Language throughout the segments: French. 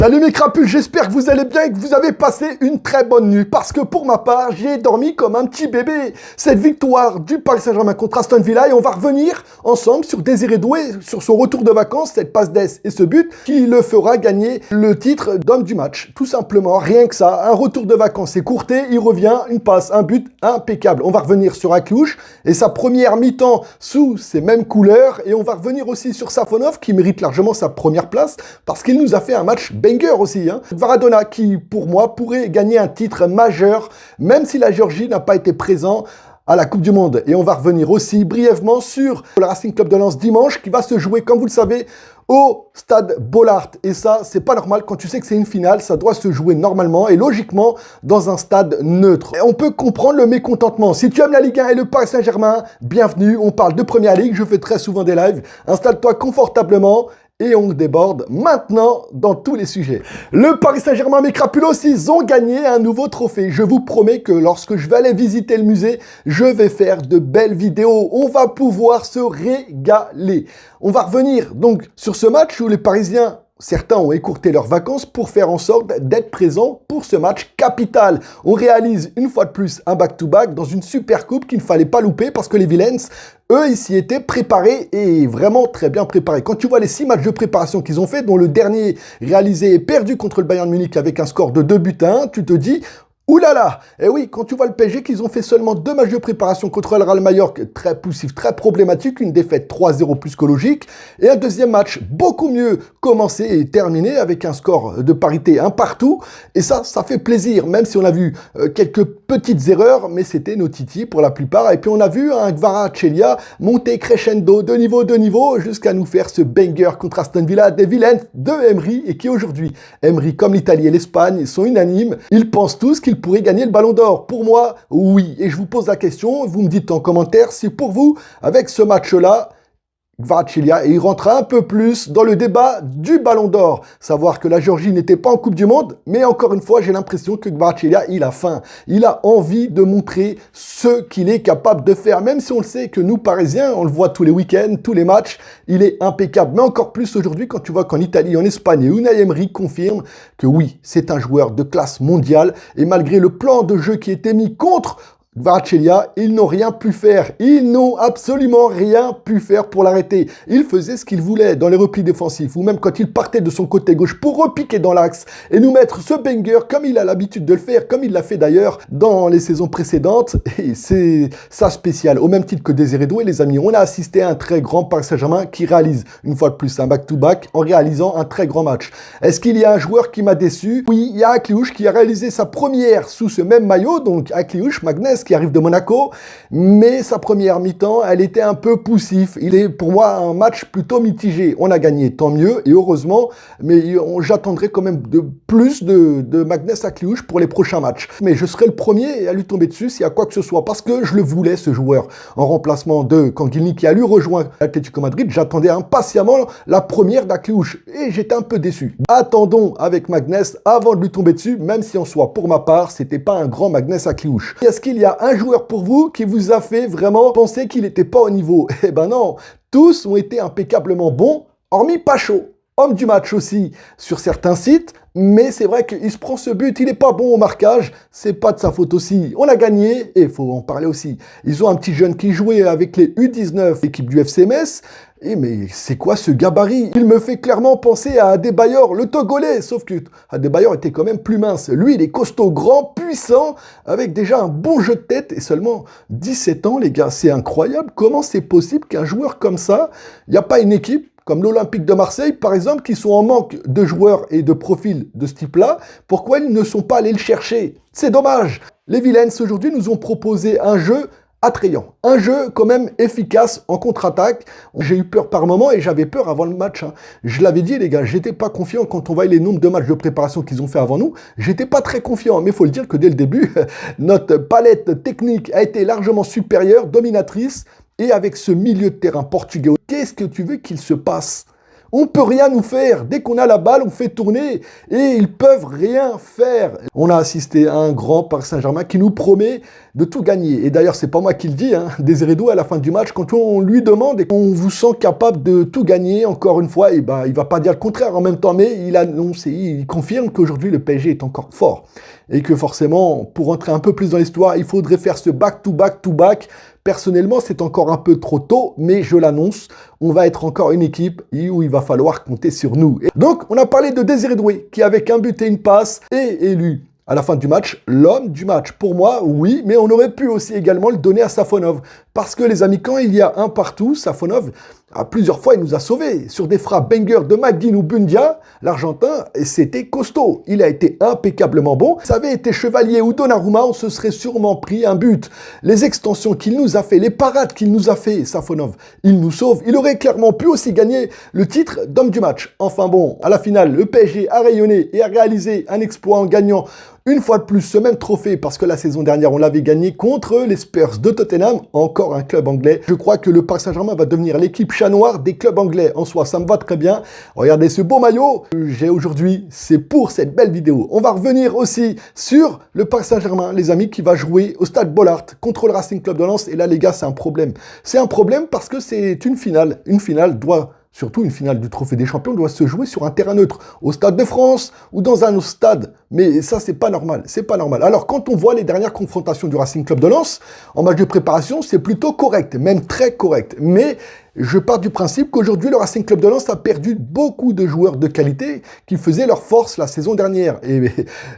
Salut mes crapules, j'espère que vous allez bien et que vous avez passé une très bonne nuit. Parce que pour ma part, j'ai dormi comme un petit bébé. Cette victoire du Paris Saint-Germain contre Aston Villa, et on va revenir ensemble sur Désiré Doué, sur son retour de vacances, cette passe d'ess et ce but qui le fera gagner le titre d'homme du match. Tout simplement, rien que ça, un retour de vacances écourté, il revient, une passe, un but impeccable. On va revenir sur Aklouche et sa première mi-temps sous ces mêmes couleurs, et on va revenir aussi sur Safonov qui mérite largement sa première place parce qu'il nous a fait un match banger aussi. Maradona qui, pour moi, pourrait gagner un titre majeur, même si la Géorgie n'a pas été présent à la Coupe du Monde. Et on va revenir aussi brièvement sur le Racing Club de Lens dimanche, qui va se jouer, comme vous le savez, au stade Bollaert. Et ça, c'est pas normal. Quand tu sais que c'est une finale, ça doit se jouer normalement et logiquement dans un stade neutre. Et on peut comprendre le mécontentement. Si tu aimes la Ligue 1 et le Paris Saint-Germain, bienvenue. On parle de Première Ligue. Je fais très souvent des lives. Installe-toi confortablement. Et on déborde maintenant dans tous les sujets. Le Paris Saint-Germain, mes crapulos, ils ont gagné un nouveau trophée. Je vous promets que lorsque je vais aller visiter le musée, je vais faire de belles vidéos. On va pouvoir se régaler. On va revenir donc sur ce match où les Parisiens, certains ont écourté leurs vacances pour faire en sorte d'être présents pour ce match capital. On réalise une fois de plus un back-to-back dans une super coupe qu'il ne fallait pas louper parce que les Villains, eux, ils s'y étaient préparés et vraiment très bien préparés. Quand tu vois les 6 matchs de préparation qu'ils ont fait, dont le dernier réalisé et perdu contre le Bayern Munich avec un score de 2-1, tu te dis... Ouh là là! Et oui, quand tu vois le PSG qu'ils ont fait seulement 2 matchs de préparation contre le Real Mallorca, très poussif, très problématique, une défaite 3-0 plus que logique, et un deuxième match beaucoup mieux commencé et terminé avec un score de parité un partout, et ça fait plaisir, même si on a vu quelques petites erreurs, mais c'était nos titis pour la plupart, et puis on a vu un Kvaratskhelia monter crescendo de niveau, jusqu'à nous faire ce banger contre Aston Villa, des vilains de Emery, et qui aujourd'hui, Emery comme l'Italie et l'Espagne sont unanimes, ils pensent tous qu'ils pourrait gagner le Ballon d'Or. Pour moi, oui. Et je vous pose la question, vous me dites en commentaire si pour vous, avec ce match-là, Kvaratskhelia, et il rentre un peu plus dans le débat du Ballon d'Or. Savoir que la Géorgie n'était pas en Coupe du Monde, mais encore une fois, j'ai l'impression que Kvaratskhelia, il a faim. Il a envie de montrer ce qu'il est capable de faire, même si on le sait que nous, Parisiens, on le voit tous les week-ends, tous les matchs, il est impeccable. Mais encore plus aujourd'hui, quand tu vois qu'en Italie, en Espagne, Unai Emery confirme que oui, c'est un joueur de classe mondiale, et malgré le plan de jeu qui était mis contre Kvaratskhelia, ils n'ont rien pu faire. Ils n'ont absolument rien pu faire pour l'arrêter. Il faisait ce qu'il voulait dans les replis défensifs ou même quand il partait de son côté gauche pour repiquer dans l'axe et nous mettre ce banger comme il a l'habitude de le faire, comme il l'a fait d'ailleurs dans les saisons précédentes. Et c'est ça spécial. Au même titre que Désiré Doué, les amis, on a assisté à un très grand Paris Saint-Germain qui réalise une fois de plus un back-to-back en réalisant un très grand match. Est-ce qu'il y a un joueur qui m'a déçu? Oui, il y a Aklouche qui a réalisé sa première sous ce même maillot, donc Aklouche, Magnès, qui arrive de Monaco, mais sa première mi-temps, elle était un peu poussif. Il est pour moi un match plutôt mitigé. On a gagné, tant mieux, et heureusement, mais j'attendrai quand même plus de Magnès Aklouche pour les prochains matchs. Mais je serai le premier à lui tomber dessus s'il y a quoi que ce soit, parce que je le voulais, ce joueur, en remplacement de Kangilny qui a lui rejoint l'Atlético Madrid. J'attendais impatiemment la première d'Aklouche, et j'étais un peu déçu. Attendons avec Magnès avant de lui tomber dessus, même si en soi, pour ma part, c'était pas un grand Magnès Aklouche. Est-ce qu'il y a un joueur pour vous qui vous a fait vraiment penser qu'il n'était pas au niveau? Eh ben non, tous ont été impeccablement bons, hormis Pacho, homme du match aussi sur certains sites, mais c'est vrai qu'il se prend ce but, il n'est pas bon au marquage, c'est pas de sa faute aussi. On a gagné, et il faut en parler aussi. Ils ont un petit jeune qui jouait avec les U19, l'équipe du FC Metz. Mais c'est quoi ce gabarit? Il me fait clairement penser à Adebayor, le Togolais, sauf que Adebayor était quand même plus mince. Lui, il est costaud, grand, puissant, avec déjà un bon jeu de tête et seulement 17 ans, les gars. C'est incroyable. Comment c'est possible qu'un joueur comme ça, il n'y a pas une équipe comme l'Olympique de Marseille, par exemple, qui sont en manque de joueurs et de profils de ce type-là, pourquoi ils ne sont pas allés le chercher? C'est dommage. Les Villains, aujourd'hui, nous ont proposé un jeu attrayant, un jeu quand même efficace en contre-attaque. J'ai eu peur par moment et j'avais peur avant le match. Je l'avais dit les gars, j'étais pas confiant quand on voyait les nombres de matchs de préparation qu'ils ont fait avant nous. J'étais pas très confiant, mais il faut le dire que dès le début, notre palette technique a été largement supérieure, dominatrice. Et avec ce milieu de terrain portugais, qu'est-ce que tu veux qu'il se passe? On peut rien nous faire. Dès qu'on a la balle, on fait tourner et ils peuvent rien faire. On a assisté à un grand Paris Saint-Germain qui nous promet de tout gagner. Et d'ailleurs, c'est pas moi qui le dis, hein. Désiré Doué, à la fin du match, quand on lui demande et qu'on vous sent capable de tout gagner, encore une fois, et ben, il va pas dire le contraire en même temps, mais il annonce et il confirme qu'aujourd'hui, le PSG est encore fort. Et que forcément, pour entrer un peu plus dans l'histoire, il faudrait faire ce back-to-back-to-back. Personnellement, c'est encore un peu trop tôt, mais je l'annonce, on va être encore une équipe où il va falloir compter sur nous. Et donc, on a parlé de Désiré Doué, qui avec un but et une passe est élu à la fin du match, l'homme du match. Pour moi, oui, mais on aurait pu aussi également le donner à Safonov. Parce que les amis, quand il y a un partout, Safonov, à plusieurs fois, il nous a sauvés. Sur des frappes banger de McGinn ou Bundia, l'Argentin, et c'était costaud. Il a été impeccablement bon. Ça avait été Chevalier ou Donnarumma, on se serait sûrement pris un but. Les extensions qu'il nous a fait, les parades qu'il nous a fait, Safonov, il nous sauve. Il aurait clairement pu aussi gagner le titre d'homme du match. Enfin bon, à la finale, le PSG a rayonné et a réalisé un exploit en gagnant une fois de plus ce même trophée, parce que la saison dernière, on l'avait gagné contre les Spurs de Tottenham, encore un club anglais. Je crois que le Paris Saint-Germain va devenir l'équipe chat noir des clubs anglais. En soi, ça me va très bien. Regardez ce beau maillot que j'ai aujourd'hui, c'est pour cette belle vidéo. On va revenir aussi sur le Paris Saint-Germain, les amis, qui va jouer au stade Bollaert contre le Racing Club de Lens. Et là, les gars, c'est un problème. C'est un problème parce que c'est une finale. Une finale doit... Surtout une finale du Trophée des Champions doit se jouer sur un terrain neutre, au Stade de France ou dans un autre stade. Mais ça, c'est pas normal. C'est pas normal. Alors, quand on voit les dernières confrontations du Racing Club de Lens, en match de préparation, c'est plutôt correct, même très correct. Mais je pars du principe qu'aujourd'hui, le Racing Club de Lens a perdu beaucoup de joueurs de qualité qui faisaient leur force la saison dernière. Et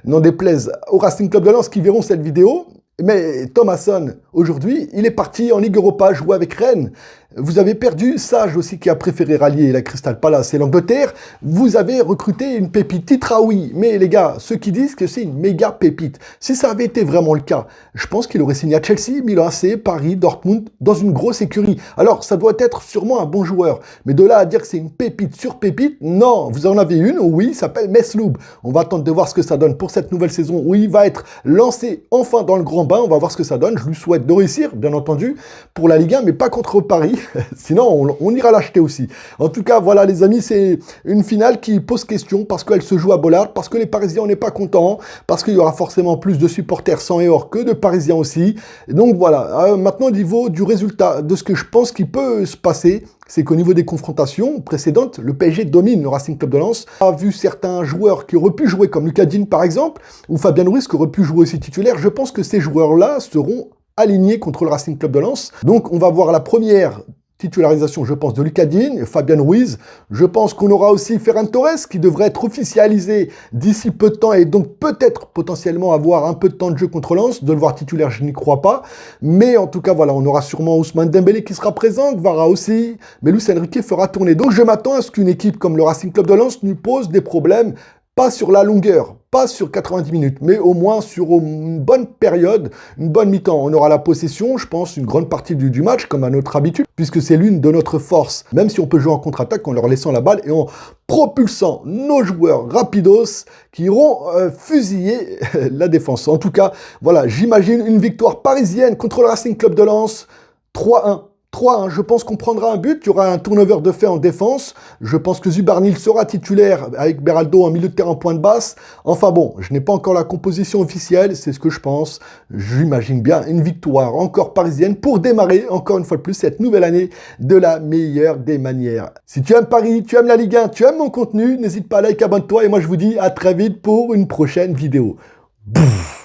n'en déplaise au Racing Club de Lens qui verront cette vidéo, mais Thomasson, aujourd'hui, il est parti en Ligue Europa jouer avec Rennes. Vous avez perdu Sage aussi qui a préféré rallier la Crystal Palace et l'Angleterre. Vous avez recruté une pépite Titraoui. Mais les gars, ceux qui disent que c'est une méga pépite, si ça avait été vraiment le cas, je pense qu'il aurait signé à Chelsea, Milan AC, Paris, Dortmund, dans une grosse écurie. Alors, ça doit être sûrement un bon joueur. Mais de là à dire que c'est une pépite sur pépite, non. Vous en avez une, oui, il s'appelle Mesloub. On va attendre de voir ce que ça donne pour cette nouvelle saison où il va être lancé enfin dans le grand bain. On va voir ce que ça donne. Je lui souhaite de réussir, bien entendu, pour la Ligue 1, mais pas contre Paris. Sinon, on ira l'acheter aussi. En tout cas, voilà les amis, c'est une finale qui pose question parce qu'elle se joue à Bollaert, parce que les Parisiens, on n'est pas contents, parce qu'il y aura forcément plus de supporters sans et hors que de Parisiens aussi. Et donc voilà, maintenant au niveau du résultat, de ce que je pense qui peut se passer, c'est qu'au niveau des confrontations précédentes, le PSG domine le Racing Club de Lens. On a vu certains joueurs qui auraient pu jouer, comme Lucas Digne par exemple, ou Fabien Ruiz qui aurait pu jouer aussi titulaire. Je pense que ces joueurs-là seront alignés contre le Racing Club de Lens. Donc on va voir la première titularisation, je pense, de Lucas Digne, Fabien Ruiz. Je pense qu'on aura aussi Ferran Torres qui devrait être officialisé d'ici peu de temps et donc peut-être potentiellement avoir un peu de temps de jeu contre Lens. De le voir titulaire, je n'y crois pas. Mais en tout cas, voilà, on aura sûrement Ousmane Dembélé qui sera présent, Gvara aussi. Mais Luis Enrique fera tourner. Donc je m'attends à ce qu'une équipe comme le Racing Club de Lens nous pose des problèmes. Pas sur la longueur, pas sur 90 minutes, mais au moins sur une bonne période, une bonne mi-temps. On aura la possession, je pense, une grande partie du match, comme à notre habitude, puisque c'est l'une de notre force. Même si on peut jouer en contre-attaque en leur laissant la balle et en propulsant nos joueurs rapidos qui iront fusiller la défense. En tout cas, voilà, j'imagine une victoire parisienne contre le Racing Club de Lens, 3-1. 3, je pense qu'on prendra un but, il y aura un turnover de fait en défense, je pense que Zubarnil sera titulaire avec Beraldo en milieu de terrain en point de basse. Enfin bon, je n'ai pas encore la composition officielle, c'est ce que je pense. J'imagine bien une victoire encore parisienne pour démarrer encore une fois de plus cette nouvelle année de la meilleure des manières. Si tu aimes Paris, tu aimes la Ligue 1, tu aimes mon contenu, n'hésite pas à like, abonne-toi et moi je vous dis à très vite pour une prochaine vidéo. Bouf.